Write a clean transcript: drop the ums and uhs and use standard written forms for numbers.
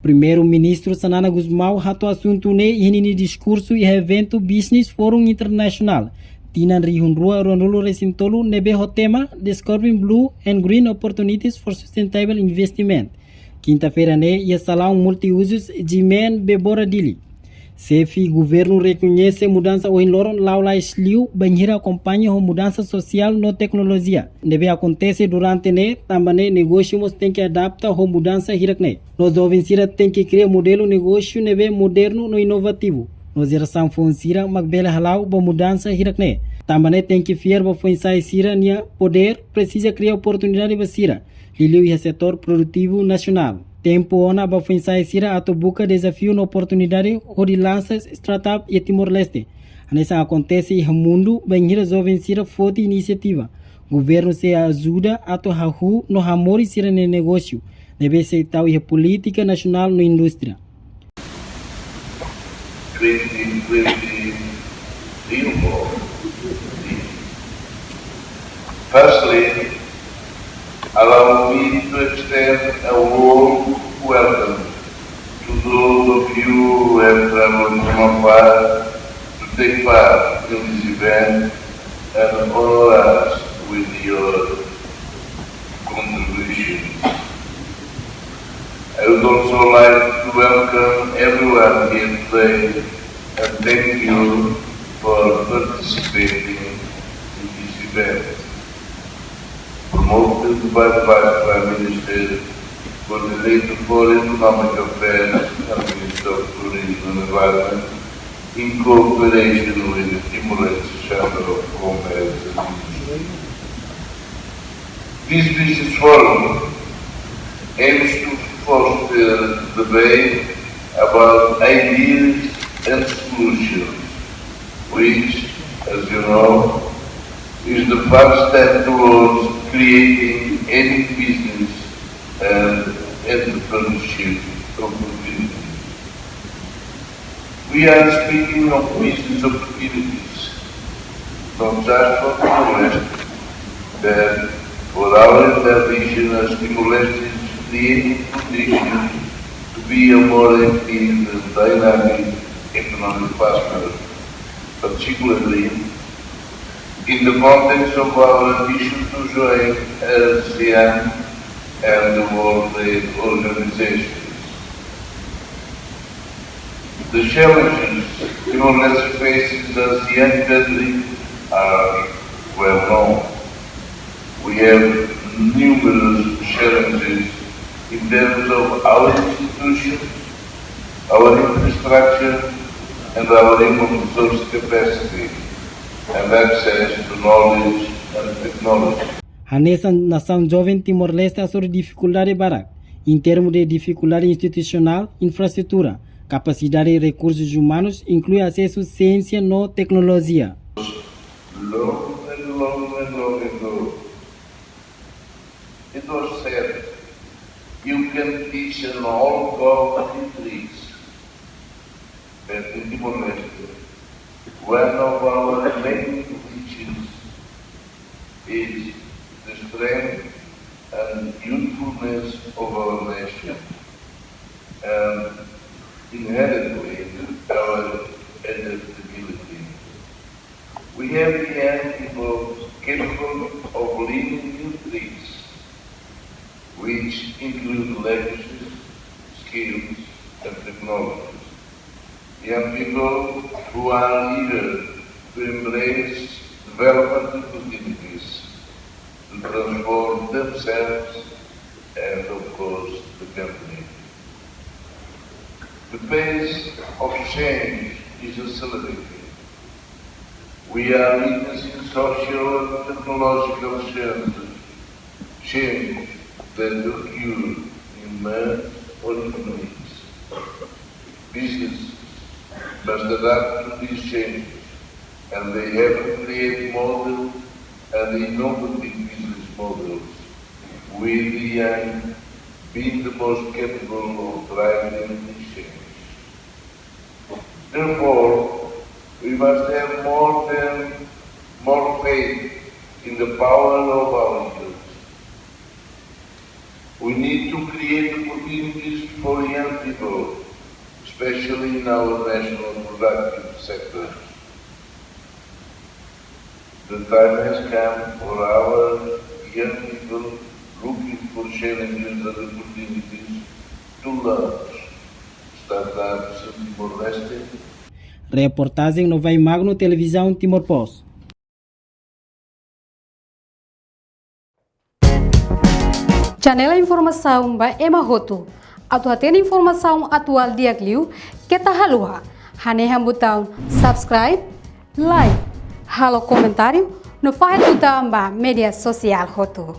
primeiro-ministro Sanana Guzmão rato assunto ne discurso e evento Business Forum International. Tinan rihunrua ronulu resintolu nebe o tema Discovering Blue and Green Opportunities for Sustainable Investment. Quinta-feira ia salão multiusos de men bebora dili. Sefi governo reconhece mudança o enloron laula esliu banheira acompanha a mudança social no tecnologia. Nebe acontece durante também negócios tem que adaptar a mudança hirakne. Nós jovens tem que criar modelo negócio nebe moderno no inovativo. Nós geração financeira magbela halau ba mudança hirakne. Também tem que fiar ba funções sira nia poder precisa criar oportunidade basira. Liliu e setor produtivo nacional. Tempo ona ba funções sira ato busca desafio na oportunidade de lanças startup e Timor-Leste. Nessa acontece e mundo banheira jovens sira forte iniciativa. Governo se ajuda ato hahu no amor sira no negócio. Deve ser tal e política nacional no indústria. 2020 Firstly, allow me to extend a warm welcome to those of you who have traveled from afar to take part in this event and honor us with your contributions. I would also like to welcome everyone here today and thank you for participating in this event. Promoted by the Vice Prime Minister, coordinator for Economic Affairs and Minister of Tourism and Environment, in cooperation with the Timor-Leste Chamber of Commerce and Industry. This business forum aims to foster debate about ideas and solutions, which, as you know, is the first step towards creating any business and entrepreneurship opportunities. We are speaking of business opportunities, not just for Timor-Leste, but for our tradition as Timor-Leste creating conditions to be a more active and dynamic economic partner, particularly in the context of our ambition to join ASEAN and the World Trade Organization. The challenges Timor-Leste faces as a young country are well known. We have numerous challenges in terms of our institutions, our infrastructure, and our human resource capacity, and access to knowledge and technology. A nação jovem Timor-Leste a sua dificuldade barak, em termos de dificuldade institucional, infraestrutura, capacidade e recursos humanos, inclui acesso à ciência e tecnologia. Long ago, it was said, you can teach an old dog tricks. But in Timor-Leste, one of our main conditions is the strength and youthfulness of our nation, and inherently our adaptability. We have young people capable of leading new tricks, which include languages, skills, and technologies. Young people who are eager to embrace development opportunities, to transform themselves and, of course, the company. The pace of change is accelerating. We are witnessing social and technological change that occur in months or in weeks. Business must adapt to these changes, and they have to create models and innovative business models, with the young being the most capable of driving these changes. Therefore, we must have more faith in the power of our youth. We need to create opportunities for young people, especially in our national productive sector. The time has come for our young people looking for challenges and opportunities to launch startups in Timor-Leste. Reportagem no Vai Magno Televisão Timor-Post. Janela informação ba Emma Roto. Atu atena informação atual dia Gliu, que tá halua. Haneha botão subscribe, like, halo comentário, no faz botão ba media social Roto.